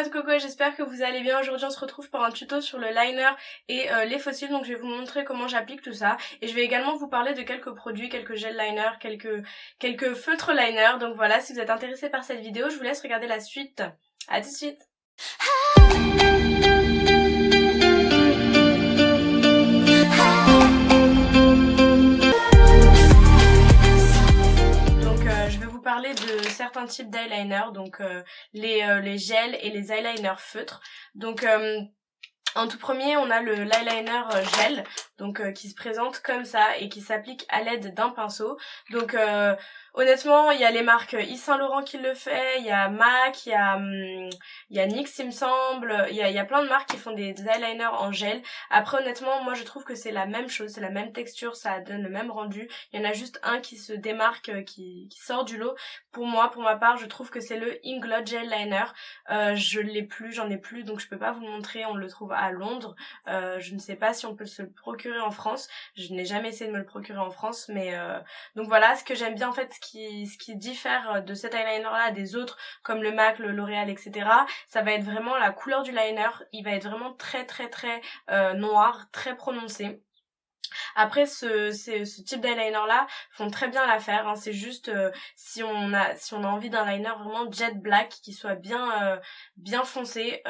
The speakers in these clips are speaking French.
noix de coco, j'espère que vous allez bien. Aujourd'hui on se retrouve pour un tuto sur le liner et les fossiles. Donc je vais vous montrer comment j'applique tout ça. Et je vais également vous parler de quelques produits, quelques gel liner, quelques feutres liner. Donc voilà, si vous êtes intéressé par cette vidéo, je vous laisse regarder la suite. À tout de suite. Parler de certains types d'eyeliner, donc les gels et les eyeliners feutres. Donc en tout premier, on a l'eyeliner gel, donc qui se présente comme ça et qui s'applique à l'aide d'un pinceau. Donc honnêtement, il y a les marques Yves Saint Laurent qui le fait, il y a MAC, il y a NYX il me semble, il y a plein de marques qui font des eyeliners en gel. Après honnêtement, moi je trouve que c'est la même chose, c'est la même texture, ça donne le même rendu. Il y en a juste un qui se démarque, qui sort du lot. Pour moi, pour ma part, je trouve que c'est le Inglot Gel Liner. Je l'ai plus, j'en ai plus, donc je peux pas vous le montrer, on le trouve à Londres. Je ne sais pas si on peut se le procurer en France. Je n'ai jamais essayé de me le procurer en France, mais donc voilà, ce que j'aime bien en fait, ce qui diffère de cet eyeliner là des autres comme le MAC, le L'Oréal, etc. ça va être vraiment la couleur du liner. Il va être vraiment très noir, très prononcé. Après ce type d'eyeliner là font très bien l'affaire, hein. C'est juste si on a envie d'un liner vraiment jet black qui soit bien foncé,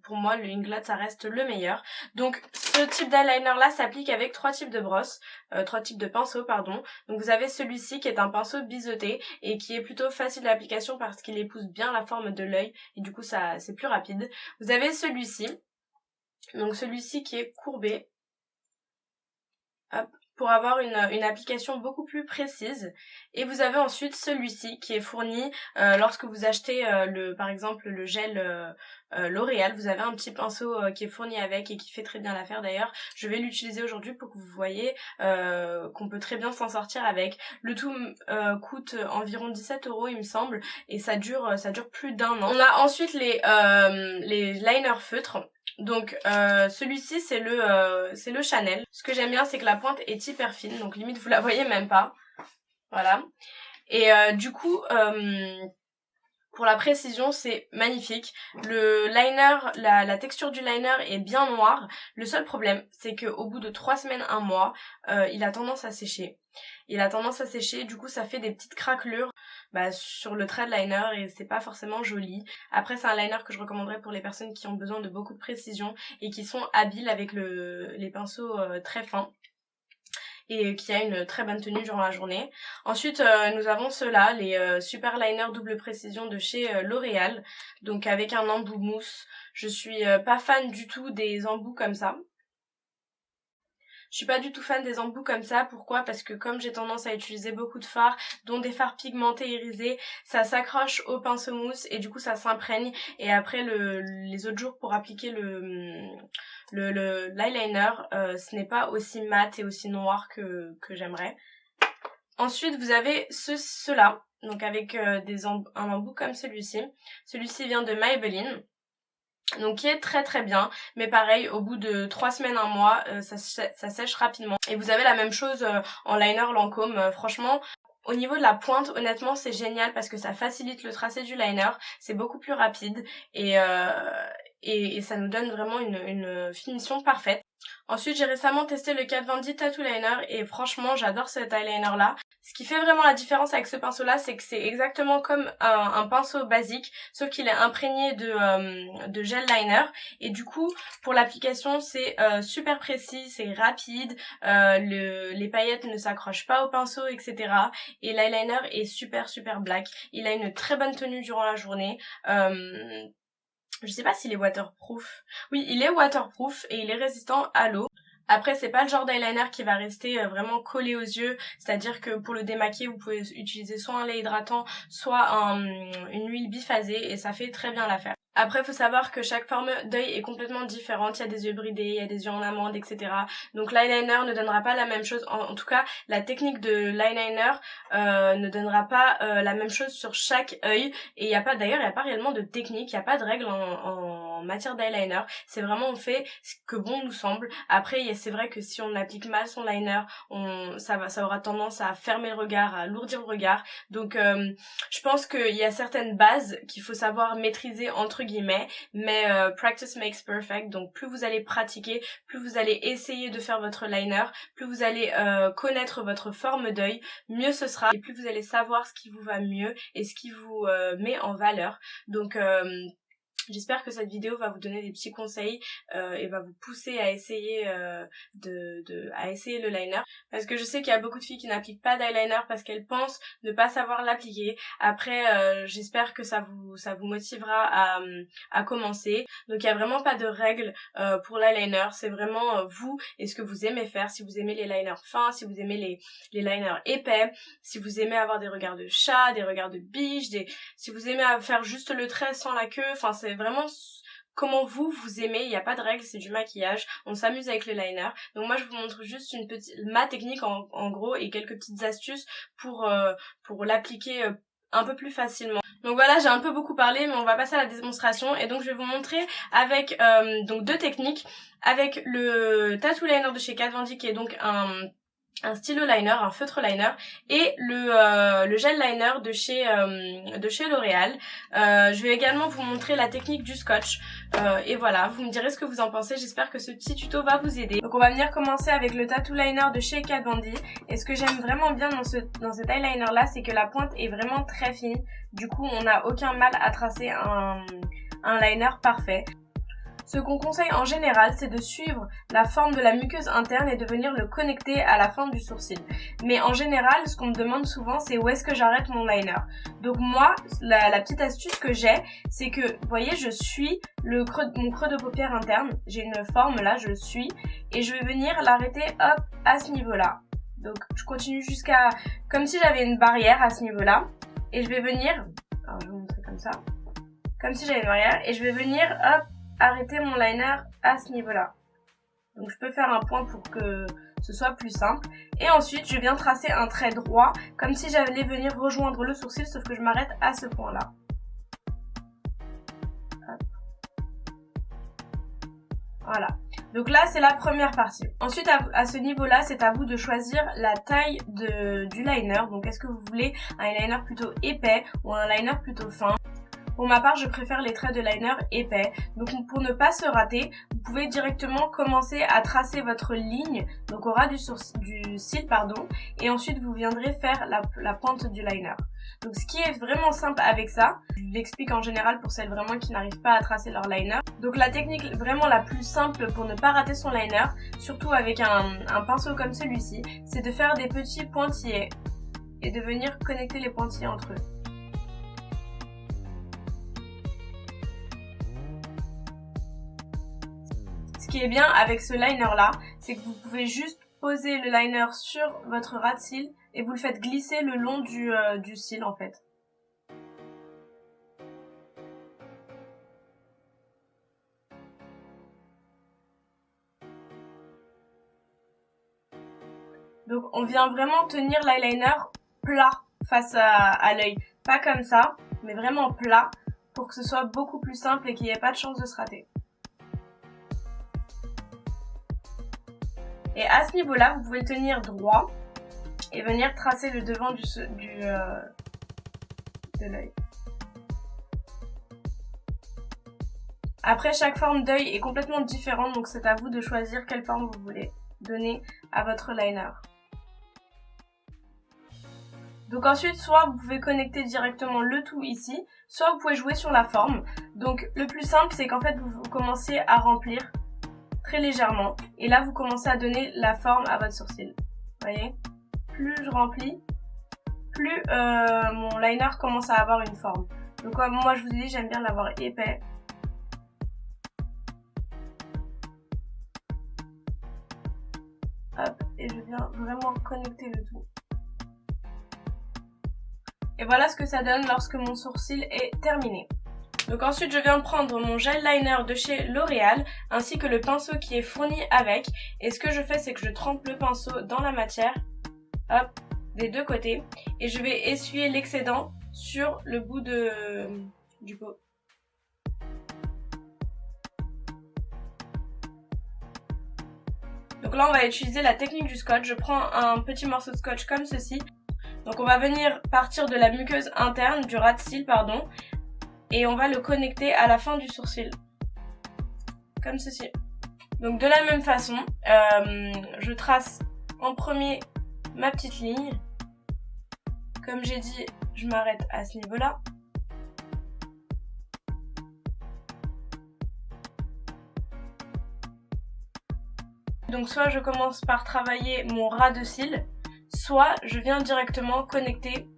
pour moi le Inglot ça reste le meilleur. Donc ce type d'eyeliner là s'applique avec trois types de pinceaux pardon. Donc vous avez celui-ci qui est un pinceau biseauté et qui est plutôt facile d'application parce qu'il épouse bien la forme de l'œil et du coup ça c'est plus rapide. Vous avez celui-ci, donc celui-ci qui est courbé. Hop, pour avoir une application beaucoup plus précise. Et vous avez ensuite celui-ci qui est fourni lorsque vous achetez par exemple le gel L'Oréal. Vous avez un petit pinceau qui est fourni avec et qui fait très bien l'affaire d'ailleurs. Je vais l'utiliser aujourd'hui pour que vous voyez qu'on peut très bien s'en sortir avec. Le tout coûte environ 17 € il me semble et ça dure plus d'1 an. On a ensuite les liners feutres. Donc celui-ci c'est le Chanel. Ce que j'aime bien c'est que la pointe est hyper fine, donc limite vous la voyez même pas. Voilà. Et du coup pour la précision c'est magnifique. Le liner, la texture du liner est bien noire. Le seul problème c'est que au bout de 3 semaines, 1 mois, il a tendance à sécher. Du coup ça fait des petites craquelures sur le trait de liner et c'est pas forcément joli. Après c'est un liner que je recommanderais pour les personnes qui ont besoin de beaucoup de précision et qui sont habiles avec les pinceaux très fins et qui a une très bonne tenue durant la journée. Ensuite nous avons ceux-là, les super liner double précision de chez L'Oréal, donc avec un embout mousse. Je suis pas fan du tout des embouts comme ça. Je suis pas du tout fan des embouts comme ça. Pourquoi? Parce que comme j'ai tendance à utiliser beaucoup de fards, dont des fards pigmentés irisés, ça s'accroche au pinceau mousse et du coup ça s'imprègne. Et après les autres jours pour appliquer l'eyeliner, ce n'est pas aussi mat et aussi noir que j'aimerais. Ensuite vous avez ceux-là, donc avec un embout comme celui-ci. Celui-ci vient de Maybelline. Donc qui est très bien, mais pareil au bout de 3 semaines, 1 mois, ça sèche rapidement. Et vous avez la même chose en liner Lancôme. Franchement au niveau de la pointe honnêtement c'est génial parce que ça facilite le tracé du liner, c'est beaucoup plus rapide et ça nous donne vraiment une finition parfaite. Ensuite j'ai récemment testé le Kat Von D Tattoo Liner et franchement j'adore cet eyeliner là. Ce qui fait vraiment la différence avec ce pinceau là, c'est que c'est exactement comme un pinceau basique, sauf qu'il est imprégné de gel liner. Et du coup, pour l'application, c'est super précis, c'est rapide, les paillettes ne s'accrochent pas au pinceau, etc. Et l'eyeliner est super black. Il a une très bonne tenue durant la journée. Je sais pas s'il est waterproof. Oui, il est waterproof et il est résistant à l'eau. Après c'est pas le genre d'eyeliner qui va rester vraiment collé aux yeux, c'est-à-dire que pour le démaquiller vous pouvez utiliser soit un lait hydratant, soit une huile biphasée et ça fait très bien l'affaire. Après, il faut savoir que chaque forme d'œil est complètement différente. Il y a des yeux bridés, il y a des yeux en amande, etc. Donc l'eyeliner ne donnera pas la même chose. En tout cas, la technique de l'eyeliner ne donnera pas la même chose sur chaque œil. Et d'ailleurs, il n'y a pas réellement de technique, il n'y a pas de règle en en matière d'eyeliner. C'est vraiment on fait ce que bon nous semble. Après c'est vrai que si on applique mal son liner, ça aura tendance à fermer le regard, à alourdir le regard. Donc je pense qu'il y a certaines bases qu'il faut savoir maîtriser entre guillemets, mais practice makes perfect. Donc plus vous allez pratiquer, plus vous allez essayer de faire votre liner, plus vous allez connaître votre forme d'œil, mieux ce sera, et plus vous allez savoir ce qui vous va mieux et ce qui vous met en valeur. Donc j'espère que cette vidéo va vous donner des petits conseils et va vous pousser à essayer essayer le liner, parce que je sais qu'il y a beaucoup de filles qui n'appliquent pas d'eyeliner parce qu'elles pensent ne pas savoir l'appliquer. Après j'espère que ça vous motivera à commencer. Donc il y a vraiment pas de règles pour l'eyeliner, c'est vraiment vous et ce que vous aimez faire. Si vous aimez les liners fins, si vous aimez les liners épais, si vous aimez avoir des regards de chat, des regards de biche, si vous aimez faire juste le trait sans la queue, enfin c'est vraiment comment vous aimez, il n'y a pas de règle, c'est du maquillage, on s'amuse avec le liner. Donc moi je vous montre juste ma technique en gros et quelques petites astuces pour l'appliquer un peu plus facilement. Donc voilà, j'ai un peu beaucoup parlé, mais on va passer à la démonstration. Et donc je vais vous montrer avec donc deux techniques, avec le tattoo liner de chez Kat Von D qui est donc un stylo liner, un feutre liner, et le gel liner de chez L'Oréal. Je vais également vous montrer la technique du scotch. Et voilà, vous me direz ce que vous en pensez. J'espère que ce petit tuto va vous aider. Donc on va venir commencer avec le tattoo liner de chez Kat Von D. Et ce que j'aime vraiment bien dans cet eyeliner là, c'est que la pointe est vraiment très fine. Du coup, on n'a aucun mal à tracer un liner parfait. Ce qu'on conseille en général, c'est de suivre la forme de la muqueuse interne et de venir le connecter à la forme du sourcil. Mais en général, ce qu'on me demande souvent, c'est où est-ce que j'arrête mon liner. Donc moi, la petite astuce que j'ai, c'est que, vous voyez, je suis mon creux de paupière interne. J'ai une forme là, je le suis. Et je vais venir l'arrêter, hop, à ce niveau-là. Donc je continue jusqu'à... comme si j'avais une barrière à ce niveau-là. Et je vais venir... alors je vais vous montrer comme ça. Comme si j'avais une barrière. Et je vais venir, hop, arrêter mon liner à ce niveau-là. Donc je peux faire un point pour que ce soit plus simple. Et ensuite, je viens tracer un trait droit, comme si j'allais venir rejoindre le sourcil, sauf que je m'arrête à ce point-là. Voilà. Donc là, c'est la première partie. Ensuite, à ce niveau-là, c'est à vous de choisir la taille du liner. Donc est-ce que vous voulez un liner plutôt épais ou un liner plutôt fin ? Pour ma part, je préfère les traits de liner épais. Donc pour ne pas se rater, vous pouvez directement commencer à tracer votre ligne, donc au ras du cil, pardon, et ensuite vous viendrez faire la pointe du liner. Donc ce qui est vraiment simple avec ça, je l'explique en général pour celles vraiment qui n'arrivent pas à tracer leur liner. Donc la technique vraiment la plus simple pour ne pas rater son liner, surtout avec un pinceau comme celui-ci, c'est de faire des petits pointillés et de venir connecter les pointillés entre eux. Ce qui est bien avec ce liner là, c'est que vous pouvez juste poser le liner sur votre ras de cils et vous le faites glisser le long du cil en fait. Donc on vient vraiment tenir l'eyeliner plat face à l'œil. Pas comme ça, mais vraiment plat pour que ce soit beaucoup plus simple et qu'il n'y ait pas de chance de se rater. Et à ce niveau-là, vous pouvez le tenir droit et venir tracer le devant de l'œil. Après, chaque forme d'œil est complètement différente, donc c'est à vous de choisir quelle forme vous voulez donner à votre liner. Donc ensuite, soit vous pouvez connecter directement le tout ici, soit vous pouvez jouer sur la forme. Donc le plus simple, c'est qu'en fait, vous commencez à remplir très légèrement. Et là, vous commencez à donner la forme à votre sourcil. Vous voyez ? Plus je remplis, plus mon liner commence à avoir une forme. Donc moi, je vous ai dit, j'aime bien l'avoir épais. Hop, et je viens vraiment connecter le tout. Et voilà ce que ça donne lorsque mon sourcil est terminé. Donc ensuite je viens prendre mon gel liner de chez L'Oréal ainsi que le pinceau qui est fourni avec. Et ce que je fais, c'est que je trempe le pinceau dans la matière, hop, des deux côtés. Et je vais essuyer l'excédent sur le bout du pot. là on va utiliser la technique du scotch. Je prends un petit morceau de scotch comme ceci. Donc on va venir partir de la muqueuse interne, du ras de cils pardon, et on va le connecter à la fin du sourcil. Comme ceci. Donc de la même façon, je trace en premier ma petite ligne. Comme j'ai dit, je m'arrête à ce niveau-là. Donc soit je commence par travailler mon ras de cils, soit je viens directement connecter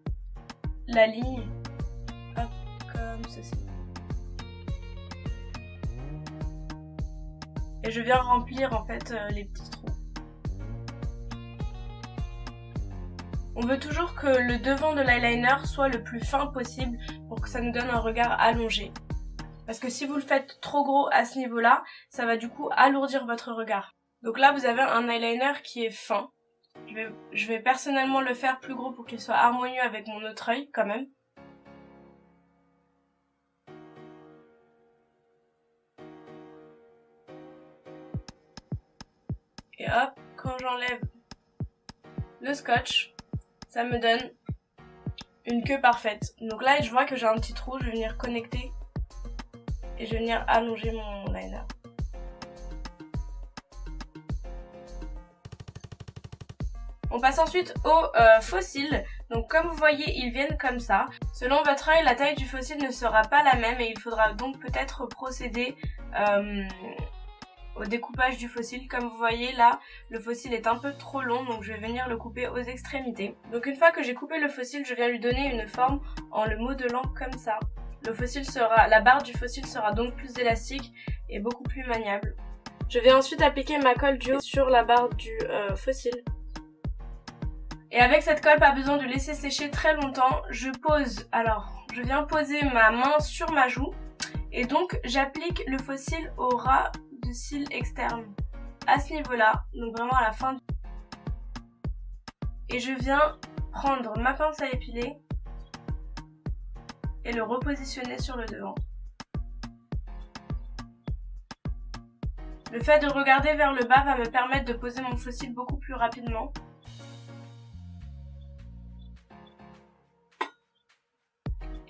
la ligne, hop, comme ceci. Et je viens remplir en fait les petits trous. On veut toujours que le devant de l'eyeliner soit le plus fin possible pour que ça nous donne un regard allongé. Parce que si vous le faites trop gros à ce niveau-là, ça va du coup alourdir votre regard. Donc là vous avez un eyeliner qui est fin. Je vais personnellement le faire plus gros pour qu'il soit harmonieux avec mon autre œil quand même. Et hop, quand j'enlève le scotch, ça me donne une queue parfaite. Donc là, je vois que j'ai un petit trou, je vais venir connecter et je vais venir allonger mon liner. On passe ensuite aux faux cils. Donc comme vous voyez, ils viennent comme ça. Selon votre œil, la taille du faux cil ne sera pas la même et il faudra donc peut-être procéder au découpage du faux cil. Comme vous voyez là, le faux cil est un peu trop long, donc je vais venir le couper aux extrémités. Donc une fois que j'ai coupé le faux cil, je viens lui donner une forme en le modelant comme ça. Le faux cil la barre du faux cil sera donc plus élastique et beaucoup plus maniable. Je vais ensuite appliquer ma colle duo sur la barre du faux cil. Et avec cette colle, pas besoin de laisser sécher très longtemps. Je viens poser ma main sur ma joue et donc j'applique le faux cil au ras de cils externe à ce niveau-là, donc vraiment à la fin. Et je viens prendre ma pince à épiler et le repositionner sur le devant. Le fait de regarder vers le bas va me permettre de poser mon faux cil beaucoup plus rapidement.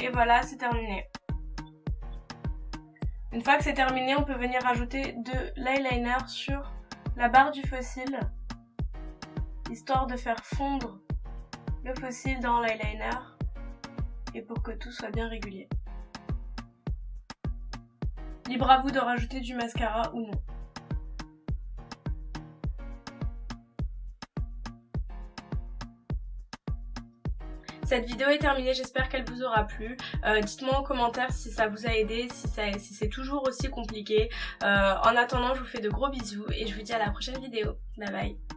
Et voilà, c'est terminé. Une fois que c'est terminé, on peut venir ajouter de l'eyeliner sur la barre du faux cil, histoire de faire fondre le faux cil dans l'eyeliner et pour que tout soit bien régulier. Libre à vous de rajouter du mascara ou non. Cette vidéo est terminée, j'espère qu'elle vous aura plu. Dites-moi en commentaire si ça vous a aidé, si c'est toujours aussi compliqué. En attendant, je vous fais de gros bisous et je vous dis à la prochaine vidéo. Bye bye.